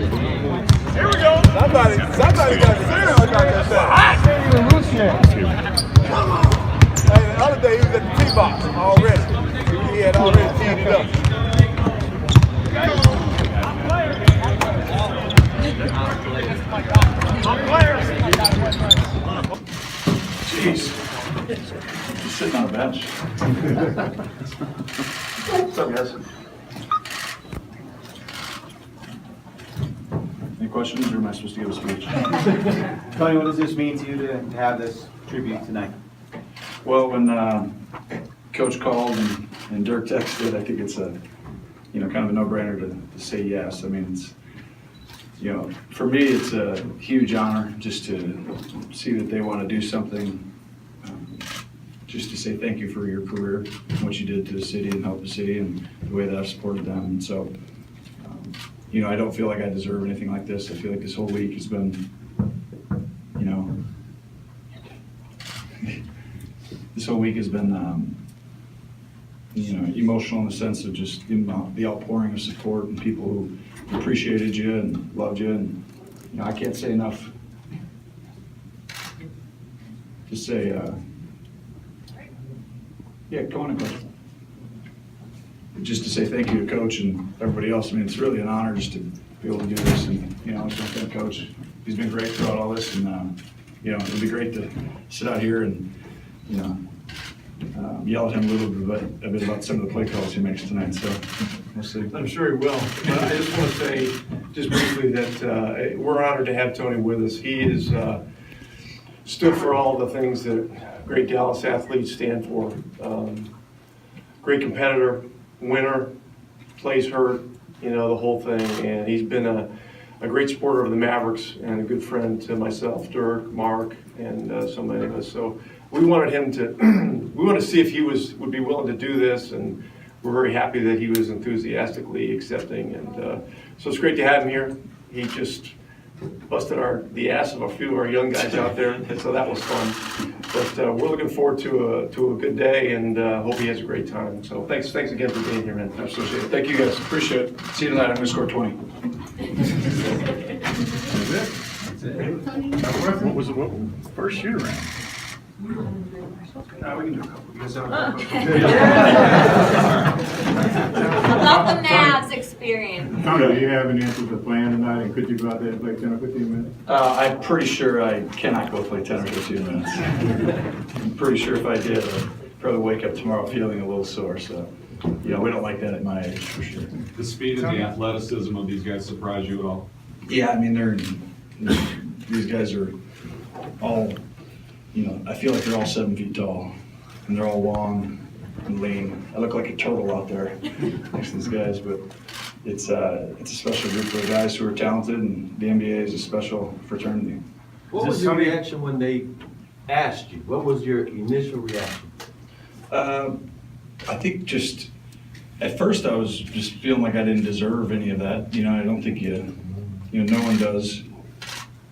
Here we go. Somebody got serious about that thing. Come on. Hey, the other day he was at the tee box already. He had already teed it up. Jeez. He's sitting on a bench. What's up, guys? Any questions, or am I supposed to give a speech? Tony, what does this mean to you to have this tribute tonight? Well, when Coach called and Dirk texted, I think it's a, kind of a no-brainer to say yes. I mean, it's, for me, it's a huge honor just to see that they want to do something, just to say thank you for your career, and what you did to the city and help the city, and the way that I've supported them. And so, I don't feel like I deserve anything like this. I feel like this whole week has been, emotional in the sense of just the outpouring of support and people who appreciated you and loved you. And, I can't say enough to say, go on and Coach. Just to say thank you to Coach and everybody else. I mean, it's really an honor just to be able to do this. And, I just want to thank Coach. He's been great throughout all this. And, it'll be great to sit out here and, yell at him a bit about some of the play calls he makes tonight. So we'll see. I'm sure he will. But I just want to say, just briefly, that we're honored to have Tony with us. He is stood for all the things that great Dallas athletes stand for. Great competitor, winner, plays hurt, the whole thing. And he's been a great supporter of the Mavericks and a good friend to myself, Dirk, Mark, and so many of us. So we wanted him to, we wanted to see if he would be willing to do this, and we're very happy that he was enthusiastically accepting. And so it's great to have him here. He just busted the ass of a few of our young guys out there, and so that was fun. But we're looking forward to a good day, and hope he has a great time. So thanks again for being here, man. Absolutely. Thank you guys. Appreciate it. See you tonight. I'm going to score 20. That's it. What was the first shoot around? We can do a couple. You guys have a About the Mavs experience. Tony, do you have an answer to the plan tonight, and could you go out there and play 10 or 15 minutes? I'm pretty sure I cannot go play 10 or 15 minutes. I'm pretty sure if I did, I'd probably wake up tomorrow feeling a little sore. So, we don't like that at my age, for sure. The speed and the athleticism of these guys surprise you at all? Yeah, I mean, these guys are all, I feel like they're all 7 feet tall, and they're all long and lean. I look like a turtle out there next to these guys, but it's a special group of guys who are talented, and the NBA is a special fraternity. What was your reaction when they asked you? What was your initial reaction? I think just, at first I was just feeling like I didn't deserve any of that. I don't think no one does.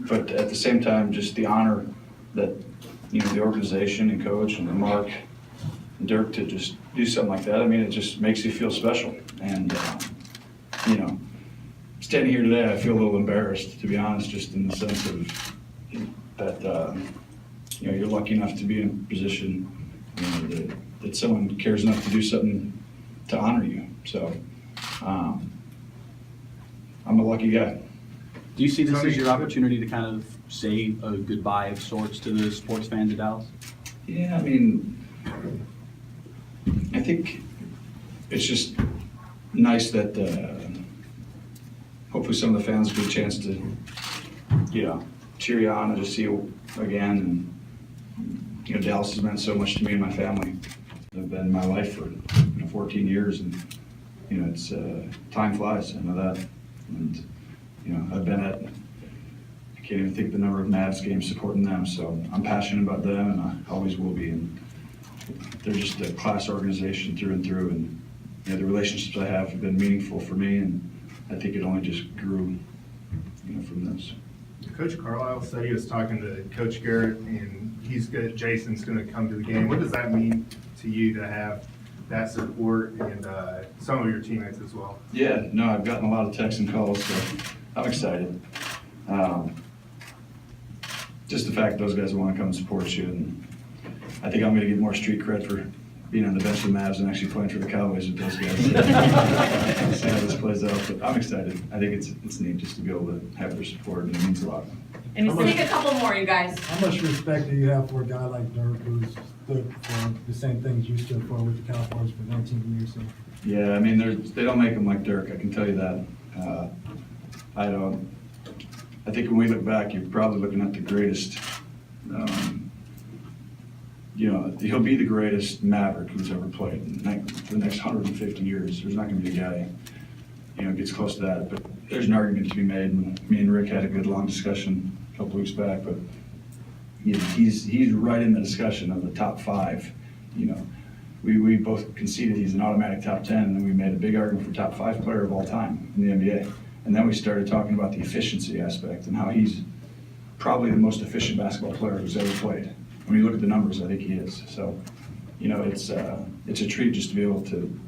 But at the same time, just the honor that, the organization and Coach and Mark and Dirk to just do something like that. I mean, it just makes you feel special. And, standing here today, I feel a little embarrassed, to be honest, just in the sense of that, you're lucky enough to be in a position, that someone cares enough to do something to honor you. So, I'm a lucky guy. Do you see this as your opportunity to kind of say a goodbye of sorts to the sports fans of Dallas? Yeah, I mean, I think it's just nice that hopefully some of the fans get a chance to, cheer you on and just see you again. And, Dallas has meant so much to me and my family. They've been in my life for 14 years, and it's time flies. I know that, and I've been at, I can't even think the number of Mavs games supporting them, so I'm passionate about them, and I always will be. And they're just a class organization through and through, and the relationships I have been meaningful for me, and I think it only just grew, from this. Coach Carlisle said he was talking to Coach Garrett, and Jason's going to come to the game. What does that mean to you to have that support and some of your teammates as well? Yeah, no, I've gotten a lot of texts and calls, so I'm excited. Just the fact those guys want to come and support you, and I think I'm going to get more street cred for being on the bench with the Mavs and actually playing for the Cowboys with those guys. See how this plays out, but I'm excited. I think it's neat just to be able to have their support, and it means a lot. And just take a couple more, you guys. How much respect do you have for a guy like Dirk who's stood for the same things you stood for with the Cowboys for 19 years? So. Yeah, I mean, they don't make them like Dirk, I can tell you that. I think when we look back, you're probably looking at the greatest, he'll be the greatest Maverick who's ever played for the next 150 years. There's not going to be a guy, gets close to that. But there's an argument to be made, and me and Rick had a good long discussion a couple weeks back. But he's right in the discussion of the top 5. We both conceded he's an automatic top 10, and then we made a big argument for top 5 player of all time in the NBA. And then we started talking about the efficiency aspect and how he's probably the most efficient basketball player who's ever played. When you look at the numbers, I think he is. So, it's a treat just to be able to,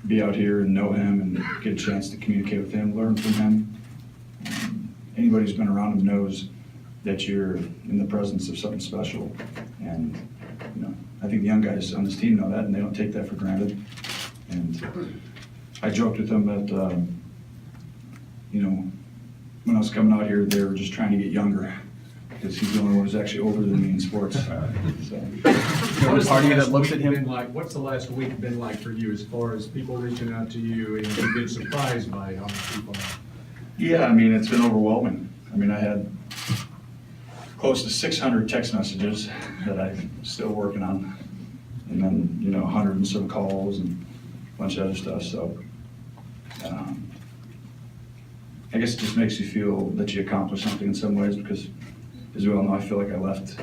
be out here and know him and get a chance to communicate with him, learn from him. Anybody who's been around him knows that you're in the presence of something special. And, I think the young guys on this team know that, and they don't take that for granted. And I joked with them that, when I was coming out here, they were just trying to get younger, because he's the only one who's actually older than me in sports. So. What party that looks at him like? What's the last week been like for you, as far as people reaching out to you and you've been surprised by how many people? Yeah, I mean, it's been overwhelming. I mean, I had close to 600 text messages that I'm still working on, and then 100 and some calls and a bunch of other stuff. So. I guess it just makes you feel that you accomplished something in some ways, because, as we all know, I feel like I left,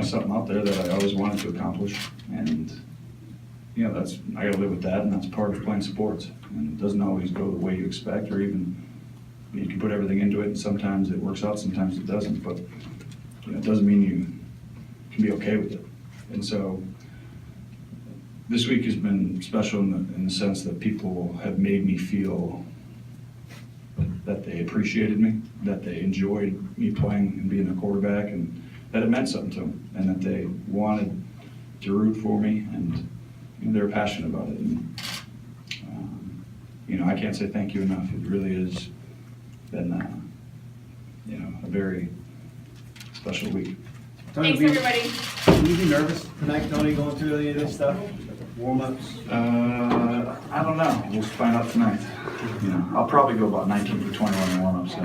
something out there that I always wanted to accomplish, and, I gotta live with that, and that's part of playing sports. And it doesn't always go the way you expect, or even, you can put everything into it, and sometimes it works out, sometimes it doesn't, but, it doesn't mean you can be okay with it. And so, this week has been special in the sense that people have made me feel that they appreciated me, that they enjoyed me playing and being a quarterback, and that it meant something to them, and that they wanted to root for me, and they were passionate about it. And, I can't say thank you enough. It really has been, a very special week. Thanks, everybody. Will you be nervous tonight, Tony, going through any of this stuff? Warm-ups? I don't know. We'll find out tonight. I'll probably go about 19 for 21 in warm-ups. So.